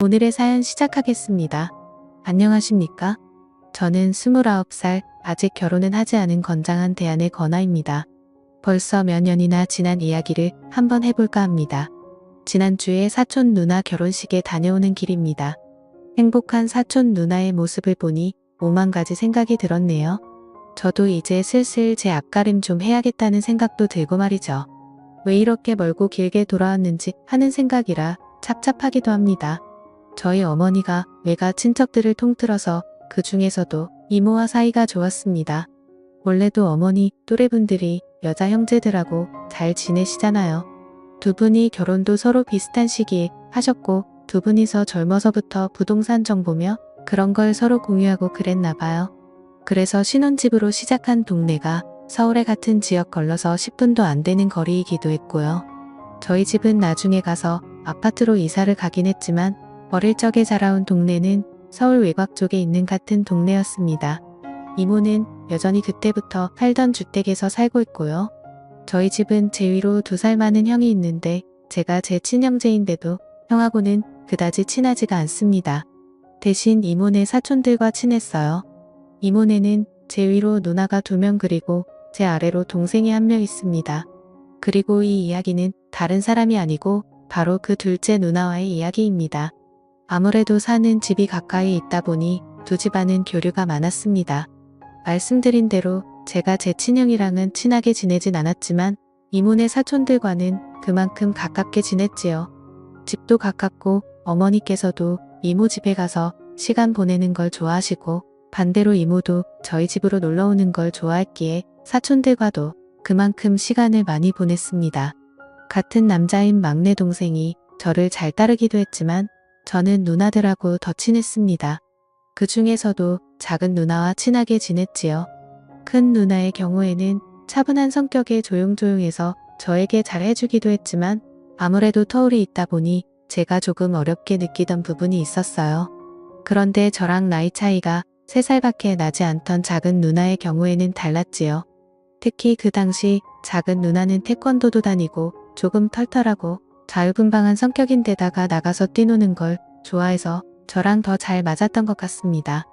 오늘의 사연 시작하겠습니다. 안녕하십니까? 저는 29살, 아직 결혼은 하지 않은 건장한 대안의 건아입니다. 벌써 몇 년이나 지난 이야기를 한번 해볼까 합니다. 지난주에 사촌 누나 결혼식에 다녀오는 길입니다. 행복한 사촌 누나의 모습을 보니 오만 가지 생각이 들었네요. 저도 이제 슬슬 제 앞가림 좀 해야겠다는 생각도 들고 말이죠. 왜 이렇게 멀고 길게 돌아왔는지 하는 생각이라 착잡하기도 합니다. 저희 어머니가 외가 친척들을 통틀어서 그 중에서도 이모와 사이가 좋았습니다. 원래도 어머니 또래분들이 여자 형제들하고 잘 지내시잖아요. 두 분이 결혼도 서로 비슷한 시기에 하셨고 두 분이서 젊어서부터 부동산 정보며 그런 걸 서로 공유하고 그랬나 봐요. 그래서 신혼집으로 시작한 동네가 서울에 같은 지역 걸러서 10분도 안 되는 거리이기도 했고요. 저희 집은 나중에 가서 아파트로 이사를 가긴 했지만 어릴 적에 자라온 동네는 서울 외곽 쪽에 있는 같은 동네였습니다. 이모는 여전히 그때부터 살던 주택에서 살고 있고요. 저희 집은 제 위로 2살 많은 형이 있는데 제가 제 친형제인데도 형하고는 그다지 친하지가 않습니다. 대신 이모네 사촌들과 친했어요. 이모네는 제 위로 누나가 2명 그리고 제 아래로 동생이 1명 있습니다. 그리고 이 이야기는 다른 사람이 아니고 바로 그 둘째 누나와의 이야기입니다. 아무래도 사는 집이 가까이 있다 보니 두 집안은 교류가 많았습니다. 말씀드린 대로 제가 제 친형이랑은 친하게 지내진 않았지만 이모네 사촌들과는 그만큼 가깝게 지냈지요. 집도 가깝고 어머니께서도 이모 집에 가서 시간 보내는 걸 좋아하시고 반대로 이모도 저희 집으로 놀러 오는 걸 좋아했기에 사촌들과도 그만큼 시간을 많이 보냈습니다. 같은 남자인 막내 동생이 저를 잘 따르기도 했지만 저는 누나들하고 더 친했습니다. 그 중에서도 작은 누나와 친하게 지냈지요. 큰 누나의 경우에는 차분한 성격에 조용조용해서 저에게 잘 해주기도 했지만 아무래도 터울이 있다 보니 제가 조금 어렵게 느끼던 부분이 있었어요. 그런데 저랑 나이 차이가 3살밖에 나지 않던 작은 누나의 경우에는 달랐지요. 특히 그 당시 작은 누나는 태권도도 다니고 조금 털털하고 자유분방한 성격인데다가 나가서 뛰노는 걸 좋아해서 저랑 더 잘 맞았던 것 같습니다.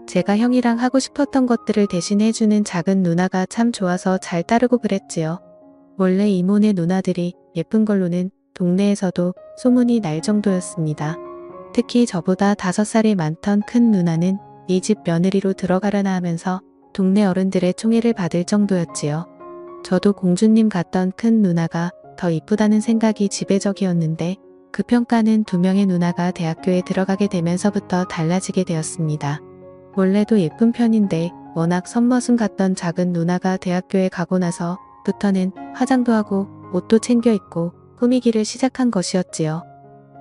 제가 형이랑 하고 싶었던 것들을 대신 해주는 작은 누나가 참 좋아서 잘 따르고 그랬지요. 원래 이모네 누나들이 예쁜 걸로는 동네에서도 소문이 날 정도였습니다. 특히 저보다 5살이 많던 큰 누나는 이 집 며느리로 들어가려나 하면서 동네 어른들의 총애를 받을 정도였지요. 저도 공주님 같던 큰 누나가 더 이쁘다는 생각이 지배적이었는데 그 평가는 2명의 누나가 대학교에 들어가게 되면서부터 달라지게 되었습니다. 원래도 예쁜 편인데 워낙 선머슴 같던 작은 누나가 대학교에 가고 나서부터는 화장도 하고 옷도 챙겨 입고 꾸미기를 시작한 것이었지요.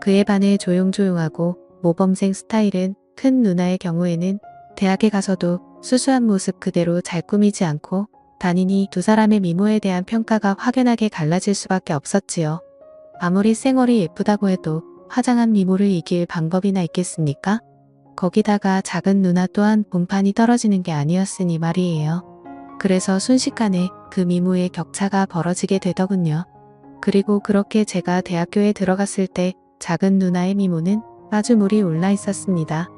그에 반해 조용조용하고 모범생 스타일은 큰 누나의 경우에는 대학에 가서도 수수한 모습 그대로 잘 꾸미지 않고 다니니 두 사람의 미모에 대한 평가가 확연하게 갈라질 수밖에 없었지요. 아무리 쌩얼이 예쁘다고 해도 화장한 미모를 이길 방법이나 있겠습니까? 거기다가 작은 누나 또한 본판이 떨어지는 게 아니었으니 말이에요. 그래서 순식간에 그 미모의 격차가 벌어지게 되더군요. 그리고 그렇게 제가 대학교에 들어갔을 때 작은 누나의 미모는 아주 물이 올라 있었습니다.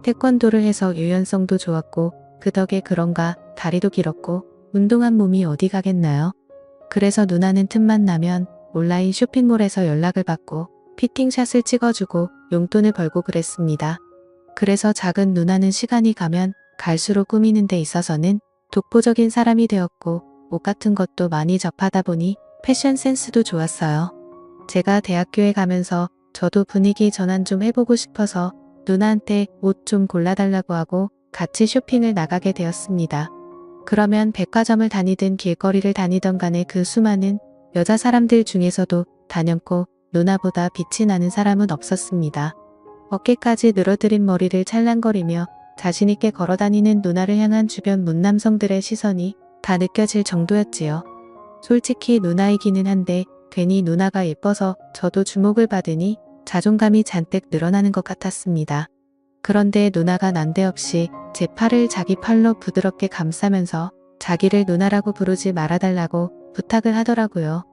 태권도를 해서 유연성도 좋았고 그 덕에 그런가 다리도 길었고 운동한 몸이 어디 가겠나요? 그래서 누나는 틈만 나면 온라인 쇼핑몰에서 연락을 받고 피팅샷을 찍어주고 용돈을 벌고 그랬습니다. 그래서 작은 누나는 시간이 가면 갈수록 꾸미는 데 있어서는 독보적인 사람이 되었고 옷 같은 것도 많이 접하다 보니 패션 센스도 좋았어요. 제가 대학교에 가면서 저도 분위기 전환 좀 해보고 싶어서 누나한테 옷 좀 골라달라고 하고 같이 쇼핑을 나가게 되었습니다. 그러면 백화점을 다니든 길거리를 다니던 간에 그 수많은 여자 사람들 중에서도 단연코 누나보다 빛이 나는 사람은 없었습니다. 어깨까지 늘어뜨린 머리를 찰랑거리며 자신있게 걸어다니는 누나를 향한 주변 문남성들의 시선이 다 느껴질 정도였지요. 솔직히 누나이기는 한데 괜히 누나가 예뻐서 저도 주목을 받으니 자존감이 잔뜩 늘어나는 것 같았습니다. 그런데 누나가 난데없이 제 팔을 자기 팔로 부드럽게 감싸면서 자기를 누나라고 부르지 말아달라고 부탁을 하더라고요.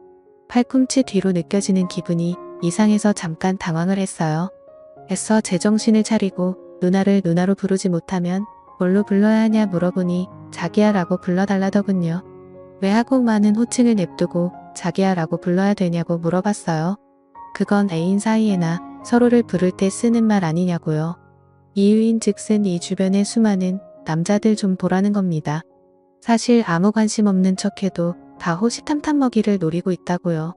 팔꿈치 뒤로 느껴지는 기분이 이상해서 잠깐 당황을 했어요. 애써 제정신을 차리고 누나를 누나로 부르지 못하면 뭘로 불러야 하냐 물어보니 자기야 라고 불러달라더군요. 왜 하고 많은 호칭을 냅두고 자기야 라고 불러야 되냐고 물어봤어요. 그건 애인 사이에나 서로를 부를 때 쓰는 말 아니냐고요. 이유인 즉슨 이 주변의 수많은 남자들 좀 보라는 겁니다. 사실 아무 관심 없는 척해도 다 호시탐탐 먹이를 노리고 있다고요.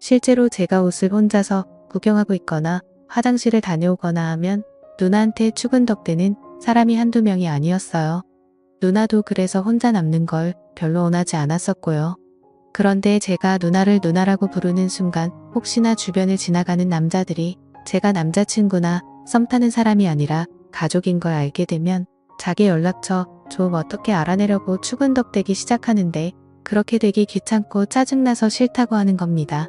실제로 제가 옷을 혼자서 구경하고 있거나 화장실을 다녀오거나 하면 누나한테 추근덕대는 사람이 한두 명이 아니었어요. 누나도 그래서 혼자 남는 걸 별로 원하지 않았었고요. 그런데 제가 누나를 누나라고 부르는 순간 혹시나 주변을 지나가는 남자들이 제가 남자친구나 썸 타는 사람이 아니라 가족인 걸 알게 되면 자기 연락처 좀 어떻게 알아내려고 추근덕대기 시작하는데 그렇게 되기 귀찮고 짜증나서 싫다고 하는 겁니다.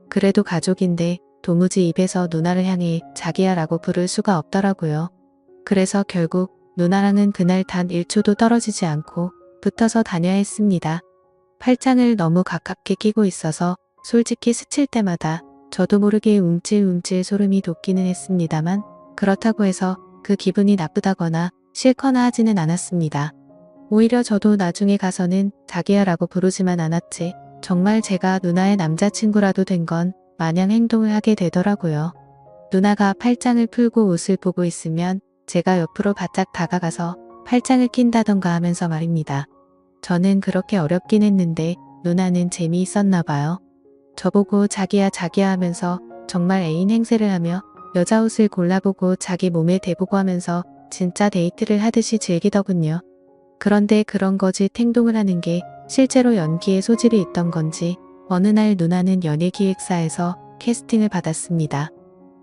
그래도 가족인데 도무지 입에서 누나를 향해 자기야 라고 부를 수가 없더라고요. 그래서 결국 누나랑은 그날 단 1초도 떨어지지 않고 붙어서 다녀야 했습니다. 팔짱을 너무 가깝게 끼고 있어서 솔직히 스칠 때마다 저도 모르게 움찔움찔 소름이 돋기는 했습니다만 그렇다고 해서 그 기분이 나쁘다거나 싫거나 하지는 않았습니다. 오히려 저도 나중에 가서는 자기야 라고 부르지만 않았지 정말 제가 누나의 남자친구라도 된 건 마냥 행동을 하게 되더라고요. 누나가 팔짱을 풀고 옷을 보고 있으면 제가 옆으로 바짝 다가가서 팔짱을 낀다던가 하면서 말입니다. 저는 그렇게 어렵긴 했는데 누나는 재미있었나 봐요. 저보고 자기야 자기야 하면서 정말 애인 행세를 하며 여자 옷을 골라보고 자기 몸에 대보고 하면서 진짜 데이트를 하듯이 즐기더군요. 그런데 그런 거짓 행동을 하는 게 실제로 연기에 소질이 있던 건지 어느 날 누나는 연예기획사에서 캐스팅을 받았습니다.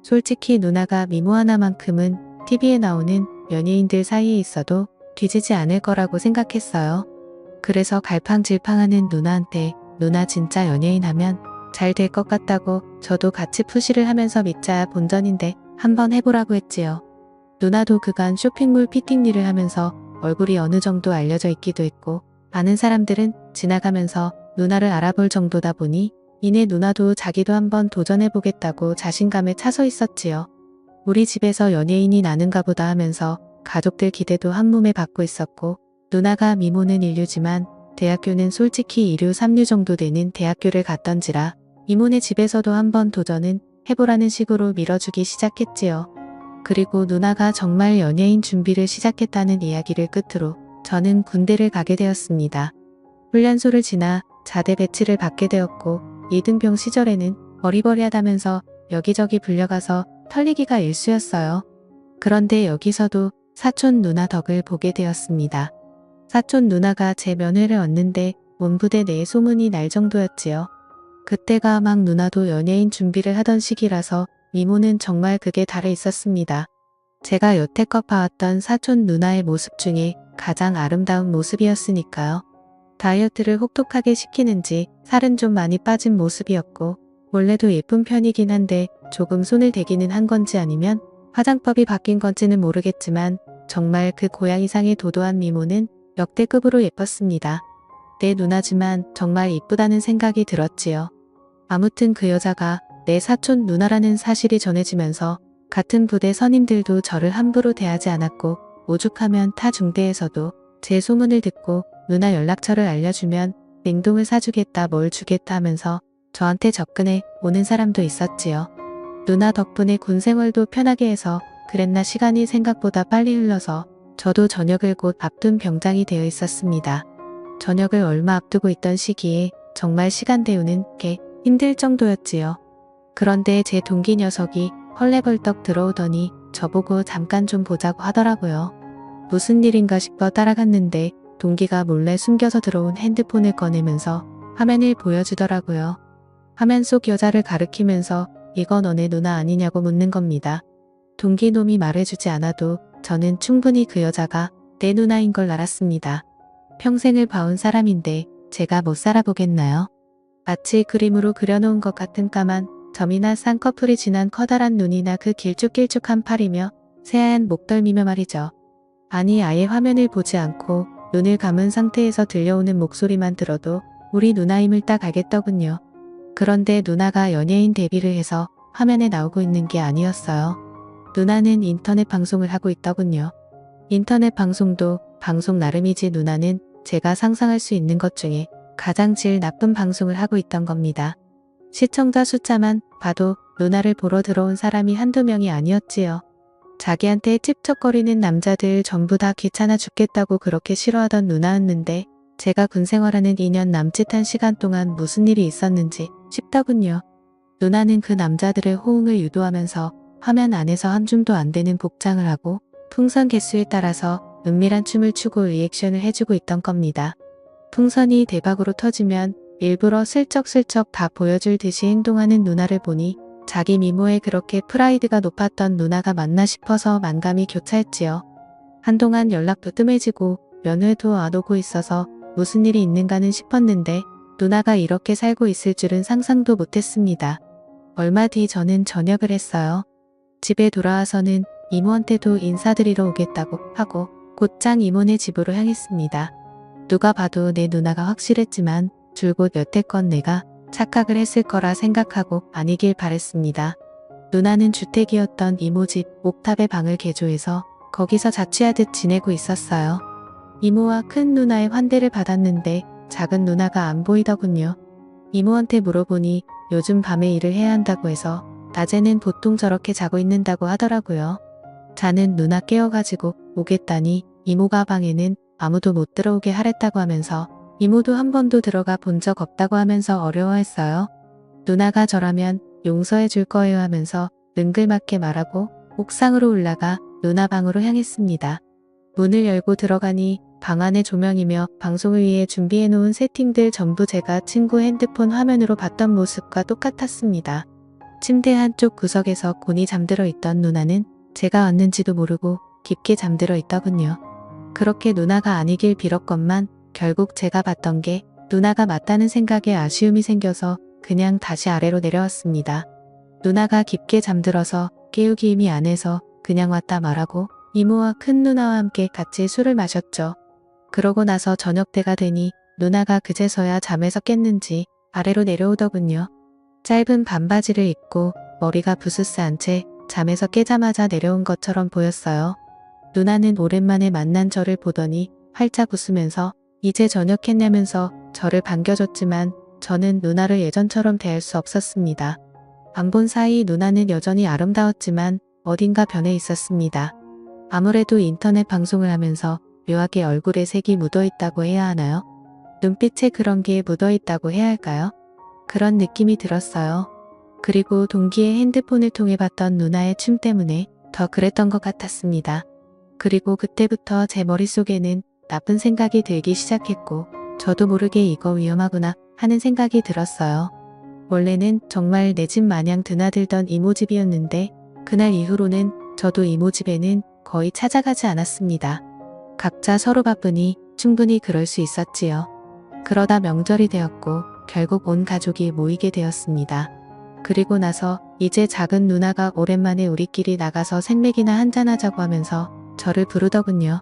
솔직히 누나가 미모 하나만큼은 TV에 나오는 연예인들 사이에 있어도 뒤지지 않을 거라고 생각했어요. 그래서 갈팡질팡하는 누나한테 누나 진짜 연예인 하면 잘 될 것 같다고 저도 같이 푸시를 하면서 믿자야 본전인데 한번 해보라고 했지요. 누나도 그간 쇼핑몰 피팅 일을 하면서 얼굴이 어느 정도 알려져 있기도 했고 아는 사람들은 지나가면서 누나를 알아볼 정도다 보니 이내 누나도 자기도 한번 도전해보겠다고 자신감에 차서 있었지요. 우리 집에서 연예인이 나는가 보다 하면서 가족들 기대도 한몸에 받고 있었고 누나가 미모는 인류지만 대학교는 솔직히 2류 3류 정도 되는 대학교를 갔던지라 이모네 집에서도 한번 도전은 해보라는 식으로 밀어주기 시작했지요. 그리고 누나가 정말 연예인 준비를 시작했다는 이야기를 끝으로 저는 군대를 가게 되었습니다. 훈련소를 지나 자대 배치를 받게 되었고 이등병 시절에는 어리버리하다면서 여기저기 불려가서 털리기가 일쑤였어요. 그런데 여기서도 사촌 누나 덕을 보게 되었습니다. 사촌 누나가 제 면회를 얻는데 온 부대 내에 소문이 날 정도였지요. 그때가 막 누나도 연예인 준비를 하던 시기라서 미모는 정말 극에 달해 있었습니다. 제가 여태껏 봐왔던 사촌 누나의 모습 중에 가장 아름다운 모습이었으니까요. 다이어트를 혹독하게 시키는지 살은 좀 많이 빠진 모습이었고 원래도 예쁜 편이긴 한데 조금 손을 대기는 한 건지 아니면 화장법이 바뀐 건지는 모르겠지만 정말 그 고양 이상의 도도한 미모는 역대급으로 예뻤습니다. 내 누나지만 정말 이쁘다는 생각이 들었지요. 아무튼 그 여자가 내 사촌 누나라는 사실이 전해지면서 같은 부대 선임들도 저를 함부로 대하지 않았고 오죽하면 타 중대에서도 제 소문을 듣고 누나 연락처를 알려주면 냉동을 사주겠다 뭘 주겠다 하면서 저한테 접근해 오는 사람도 있었지요. 누나 덕분에 군 생활도 편하게 해서 그랬나 시간이 생각보다 빨리 흘러서 저도 전역을 곧 앞둔 병장이 되어 있었습니다. 전역을 얼마 앞두고 있던 시기에 정말 시간 때우는 게 힘들 정도였지요. 그런데 제 동기 녀석이 헐레벌떡 들어오더니 저보고 잠깐 좀 보자고 하더라고요. 무슨 일인가 싶어 따라갔는데 동기가 몰래 숨겨서 들어온 핸드폰을 꺼내면서 화면을 보여주더라고요. 화면 속 여자를 가리키면서 이거 너네 누나 아니냐고 묻는 겁니다. 동기 놈이 말해주지 않아도 저는 충분히 그 여자가 내 누나인 걸 알았습니다. 평생을 봐온 사람인데 제가 못 살아보겠나요? 마치 그림으로 그려놓은 것 같은 까만 점이나 쌍꺼풀이 진한 커다란 눈이나 그 길쭉길쭉한 팔이며 새하얀 목덜미며 말이죠. 아니 아예 화면을 보지 않고 눈을 감은 상태에서 들려오는 목소리만 들어도 우리 누나임을 딱 알겠더군요. 그런데 누나가 연예인 데뷔를 해서 화면에 나오고 있는 게 아니었어요. 누나는 인터넷 방송을 하고 있더군요. 인터넷 방송도 방송 나름이지 누나는 제가 상상할 수 있는 것 중에 가장 질 나쁜 방송을 하고 있던 겁니다. 시청자 숫자만 봐도 누나를 보러 들어온 사람이 한두 명이 아니었지요. 자기한테 찝쩍거리는 남자들 전부 다 귀찮아 죽겠다고 그렇게 싫어하던 누나였는데 제가 군 생활하는 2년 남짓한 시간 동안 무슨 일이 있었는지 싶더군요. 누나는 그 남자들의 호응을 유도하면서 화면 안에서 한 줌도 안 되는 복장을 하고 풍선 개수에 따라서 은밀한 춤을 추고 리액션을 해주고 있던 겁니다. 풍선이 대박으로 터지면 일부러 슬쩍슬쩍 다 보여줄 듯이 행동하는 누나를 보니 자기 미모에 그렇게 프라이드가 높았던 누나가 맞나 싶어서 만감이 교차했지요. 한동안 연락도 뜸해지고 면회도 안 오고 있어서 무슨 일이 있는가는 싶었는데 누나가 이렇게 살고 있을 줄은 상상도 못했습니다. 얼마 뒤 저는 전역을 했어요. 집에 돌아와서는 이모한테도 인사드리러 오겠다고 하고 곧장 이모네 집으로 향했습니다. 누가 봐도 내 누나가 확실했지만 줄곧 여태껏 내가 착각을 했을 거라 생각하고 아니길 바랬습니다. 누나는 주택이었던 이모 집 옥탑의 방을 개조해서 거기서 자취하듯 지내고 있었어요. 이모와 큰 누나의 환대를 받았는데 작은 누나가 안 보이더군요. 이모한테 물어보니 요즘 밤에 일을 해야 한다고 해서 낮에는 보통 저렇게 자고 있는다고 하더라고요. 자는 누나 깨워가지고 오겠다니 이모가 방에는 아무도 못 들어오게 하랬다고 하면서 이모도 한 번도 들어가 본 적 없다고 하면서 어려워했어요. 누나가 저라면 용서해 줄 거예요 하면서 능글맞게 말하고 옥상으로 올라가 누나 방으로 향했습니다. 문을 열고 들어가니 방 안의 조명이며 방송을 위해 준비해 놓은 세팅들 전부 제가 친구 핸드폰 화면으로 봤던 모습과 똑같았습니다. 침대 한쪽 구석에서 곤히 잠들어 있던 누나는 제가 왔는지도 모르고 깊게 잠들어 있더군요. 그렇게 누나가 아니길 빌었건만 결국 제가 봤던 게 누나가 맞다는 생각에 아쉬움이 생겨서 그냥 다시 아래로 내려왔습니다. 누나가 깊게 잠들어서 깨우기 힘이 안 해서 그냥 왔다 말하고 이모와 큰 누나와 함께 같이 술을 마셨죠. 그러고 나서 저녁 때가 되니 누나가 그제서야 잠에서 깼는지 아래로 내려오더군요. 짧은 반바지를 입고 머리가 부스스한 채 잠에서 깨자마자 내려온 것처럼 보였어요. 누나는 오랜만에 만난 저를 보더니 활짝 웃으면서 이제 저녁했냐면서 저를 반겨줬지만 저는 누나를 예전처럼 대할 수 없었습니다. 안 본 사이 누나는 여전히 아름다웠지만 어딘가 변해 있었습니다. 아무래도 인터넷 방송을 하면서 묘하게 얼굴에 색이 묻어있다고 해야 하나요? 눈빛에 그런 게 묻어있다고 해야 할까요? 그런 느낌이 들었어요. 그리고 동기의 핸드폰을 통해 봤던 누나의 춤 때문에 더 그랬던 것 같았습니다. 그리고 그때부터 제 머릿속에는 나쁜 생각이 들기 시작했고 저도 모르게 이거 위험하구나 하는 생각이 들었어요. 원래는 정말 내 집 마냥 드나들던 이모 집이었는데 그날 이후로는 저도 이모 집에는 거의 찾아가지 않았습니다. 각자 서로 바쁘니 충분히 그럴 수 있었지요. 그러다 명절이 되었고 결국 온 가족이 모이게 되었습니다. 그리고 나서 이제 작은 누나가 오랜만에 우리끼리 나가서 생맥이나 한잔하자고 하면서 저를 부르더군요.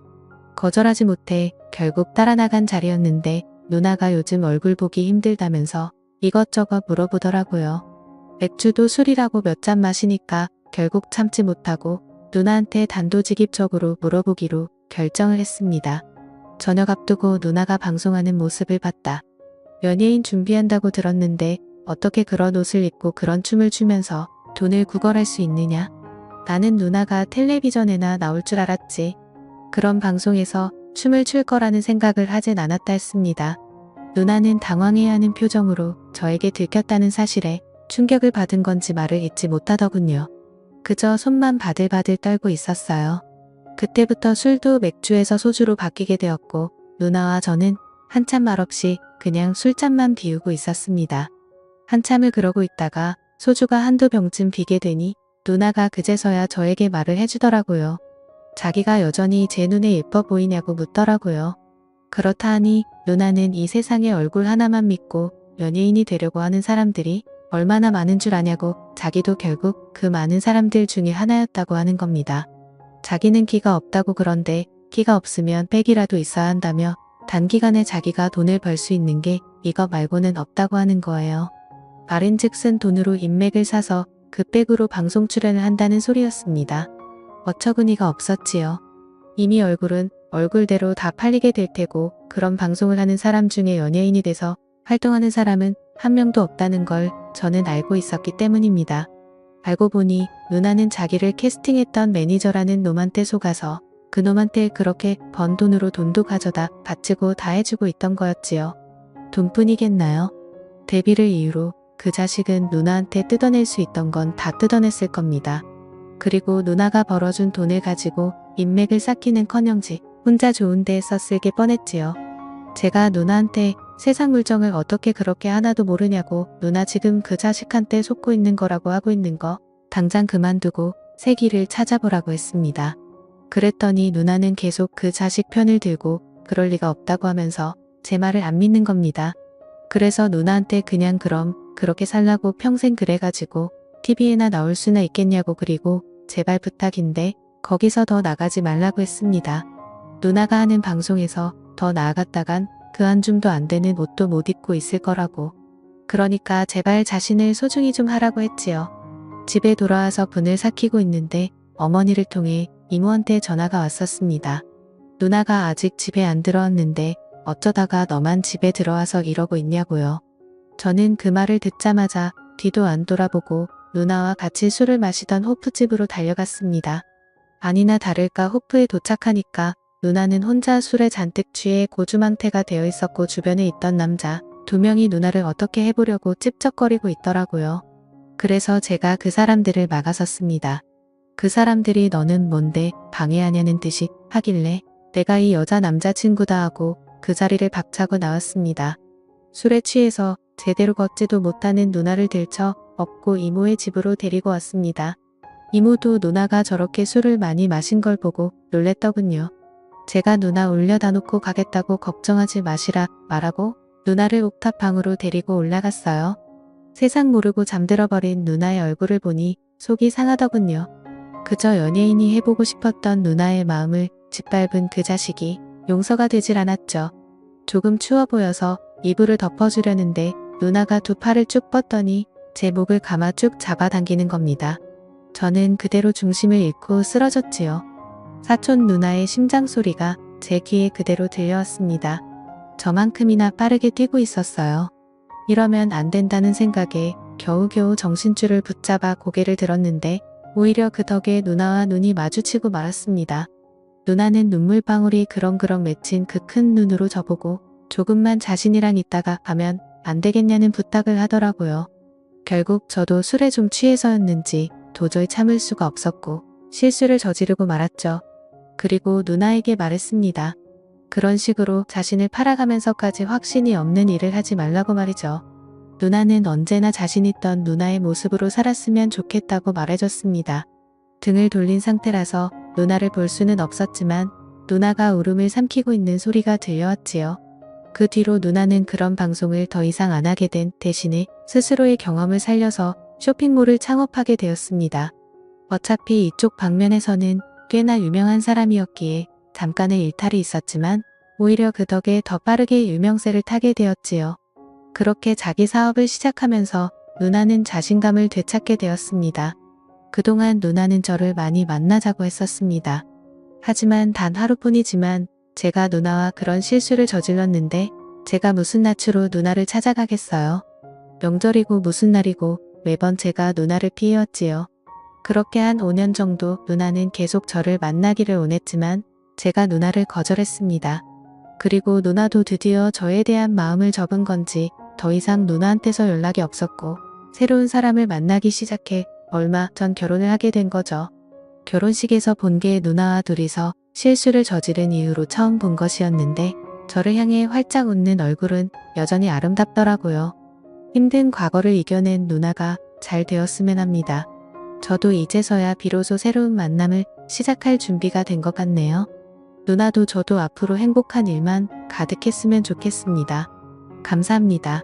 거절하지 못해 결국 따라 나간 자리였는데 누나가 요즘 얼굴 보기 힘들다면서 이것저것 물어보더라고요. 맥주도 술이라고 몇 잔 마시니까 결국 참지 못하고 누나한테 단도직입적으로 물어보기로 결정을 했습니다. 저녁 앞두고 누나가 방송하는 모습을 봤다. 연예인 준비한다고 들었는데 어떻게 그런 옷을 입고 그런 춤을 추면서 돈을 구걸할 수 있느냐? 나는 누나가 텔레비전에나 나올 줄 알았지. 그런 방송에서 춤을 출 거라는 생각을 하진 않았다 했습니다. 누나는 당황해하는 표정으로 저에게 들켰다는 사실에 충격을 받은 건지 말을 잇지 못하더군요. 그저 손만 바들바들 떨고 있었어요. 그때부터 술도 맥주에서 소주로 바뀌게 되었고 누나와 저는 한참 말없이 그냥 술잔만 비우고 있었습니다. 한참을 그러고 있다가 소주가 한두 병쯤 비게 되니 누나가 그제서야 저에게 말을 해주더라고요. 자기가 여전히 제 눈에 예뻐 보이냐고 묻더라고요. 그렇다 하니 누나는 이 세상에 얼굴 하나만 믿고 연예인이 되려고 하는 사람들이 얼마나 많은 줄 아냐고 자기도 결국 그 많은 사람들 중에 하나였다고 하는 겁니다. 자기는 키가 없다고 그런데 키가 없으면 백이라도 있어야 한다며 단기간에 자기가 돈을 벌 수 있는 게 이거 말고는 없다고 하는 거예요. 말인즉슨 돈으로 인맥을 사서 그 백으로 방송 출연을 한다는 소리였습니다. 어처구니가 없었지요. 이미 얼굴은 얼굴대로 다 팔리게 될 테고 그런 방송을 하는 사람 중에 연예인이 돼서 활동하는 사람은 한 명도 없다는 걸 저는 알고 있었기 때문입니다. 알고 보니 누나는 자기를 캐스팅했던 매니저라는 놈한테 속아서 그 놈한테 그렇게 번 돈으로 돈도 가져다 바치고 다 해주고 있던 거였지요. 돈뿐이겠나요? 데뷔를 이유로 그 자식은 누나한테 뜯어낼 수 있던 건 다 뜯어냈을 겁니다. 그리고 누나가 벌어준 돈을 가지고 인맥을 쌓기는커녕지 혼자 좋은 데에 썼을 게 뻔했지요. 제가 누나한테 세상 물정을 어떻게 그렇게 하나도 모르냐고 누나 지금 그 자식한테 속고 있는 거라고 하고 있는 거 당장 그만두고 새 길을 찾아보라고 했습니다. 그랬더니 누나는 계속 그 자식 편을 들고 그럴 리가 없다고 하면서 제 말을 안 믿는 겁니다. 그래서 누나한테 그냥 그럼 그렇게 살라고 평생 그래가지고 TV에나 나올 수나 있겠냐고 그리고 제발 부탁인데 거기서 더 나가지 말라고 했습니다. 누나가 하는 방송에서 더 나아갔다간 그 한 줌도 안 되는 옷도 못 입고 있을 거라고. 그러니까 제발 자신을 소중히 좀 하라고 했지요. 집에 돌아와서 분을 삭히고 있는데 어머니를 통해 이모한테 전화가 왔었습니다. 누나가 아직 집에 안 들어왔는데 어쩌다가 너만 집에 들어와서 이러고 있냐고요. 저는 그 말을 듣자마자 뒤도 안 돌아보고 누나와 같이 술을 마시던 호프집으로 달려갔습니다. 아니나 다를까 호프에 도착하니까 누나는 혼자 술에 잔뜩 취해 고주망태가 되어 있었고 주변에 있던 남자 2명이 누나를 어떻게 해보려고 찝쩍거리고 있더라고요. 그래서 제가 그 사람들을 막아섰습니다. 그 사람들이 너는 뭔데 방해하냐는 듯이 하길래 내가 이 여자 남자친구다 하고 그 자리를 박차고 나왔습니다. 술에 취해서 제대로 걷지도 못하는 누나를 들쳐 업고 이모의 집으로 데리고 왔습니다. 이모도 누나가 저렇게 술을 많이 마신 걸 보고 놀랬더군요. 제가 누나 올려다 놓고 가겠다고 걱정하지 마시라 말하고 누나를 옥탑 방으로 데리고 올라갔어요. 세상 모르고 잠들어버린 누나의 얼굴을 보니 속이 상하더군요. 그저 연예인이 해보고 싶었던 누나의 마음을 짓밟은 그 자식이 용서가 되질 않았죠. 조금 추워 보여서 이불을 덮어주려는데 누나가 2팔을 쭉 뻗더니 제 목을 감아 쭉 잡아당기는 겁니다. 저는 그대로 중심을 잃고 쓰러졌지요. 사촌 누나의 심장 소리가 제 귀에 그대로 들려왔습니다. 저만큼이나 빠르게 뛰고 있었어요. 이러면 안 된다는 생각에 겨우겨우 정신줄을 붙잡아 고개를 들었는데 오히려 그 덕에 누나와 눈이 마주치고 말았습니다. 누나는 눈물방울이 그렁그렁 맺힌 그 큰 눈으로 저보고 조금만 자신이랑 있다가 가면 안 되겠냐는 부탁을 하더라고요. 결국 저도 술에 좀 취해서였는지 도저히 참을 수가 없었고 실수를 저지르고 말았죠. 그리고 누나에게 말했습니다. 그런 식으로 자신을 팔아가면서까지 확신이 없는 일을 하지 말라고 말이죠. 누나는 언제나 자신 있던 누나의 모습으로 살았으면 좋겠다고 말해줬습니다. 등을 돌린 상태라서 누나를 볼 수는 없었지만 누나가 울음을 삼키고 있는 소리가 들려왔지요. 그 뒤로 누나는 그런 방송을 더 이상 안 하게 된 대신에 스스로의 경험을 살려서 쇼핑몰을 창업하게 되었습니다. 어차피 이쪽 방면에서는 꽤나 유명한 사람이었기에 잠깐의 일탈이 있었지만 오히려 그 덕에 더 빠르게 유명세를 타게 되었지요. 그렇게 자기 사업을 시작하면서 누나는 자신감을 되찾게 되었습니다. 그동안 누나는 저를 많이 만나자고 했었습니다. 하지만 단 하루뿐이지만 제가 누나와 그런 실수를 저질렀는데 제가 무슨 낯으로 누나를 찾아가겠어요. 명절이고 무슨 날이고 매번 제가 누나를 피해왔지요. 그렇게 한 5년 정도 누나는 계속 저를 만나기를 원했지만 제가 누나를 거절했습니다. 그리고 누나도 드디어 저에 대한 마음을 접은 건지 더 이상 누나한테서 연락이 없었고 새로운 사람을 만나기 시작해 얼마 전 결혼을 하게 된 거죠. 결혼식에서 본 게 누나와 둘이서 실수를 저지른 이후로 처음 본 것이었는데 저를 향해 활짝 웃는 얼굴은 여전히 아름답더라고요. 힘든 과거를 이겨낸 누나가 잘 되었으면 합니다. 저도 이제서야 비로소 새로운 만남을 시작할 준비가 된 것 같네요. 누나도 저도 앞으로 행복한 일만 가득했으면 좋겠습니다. 감사합니다.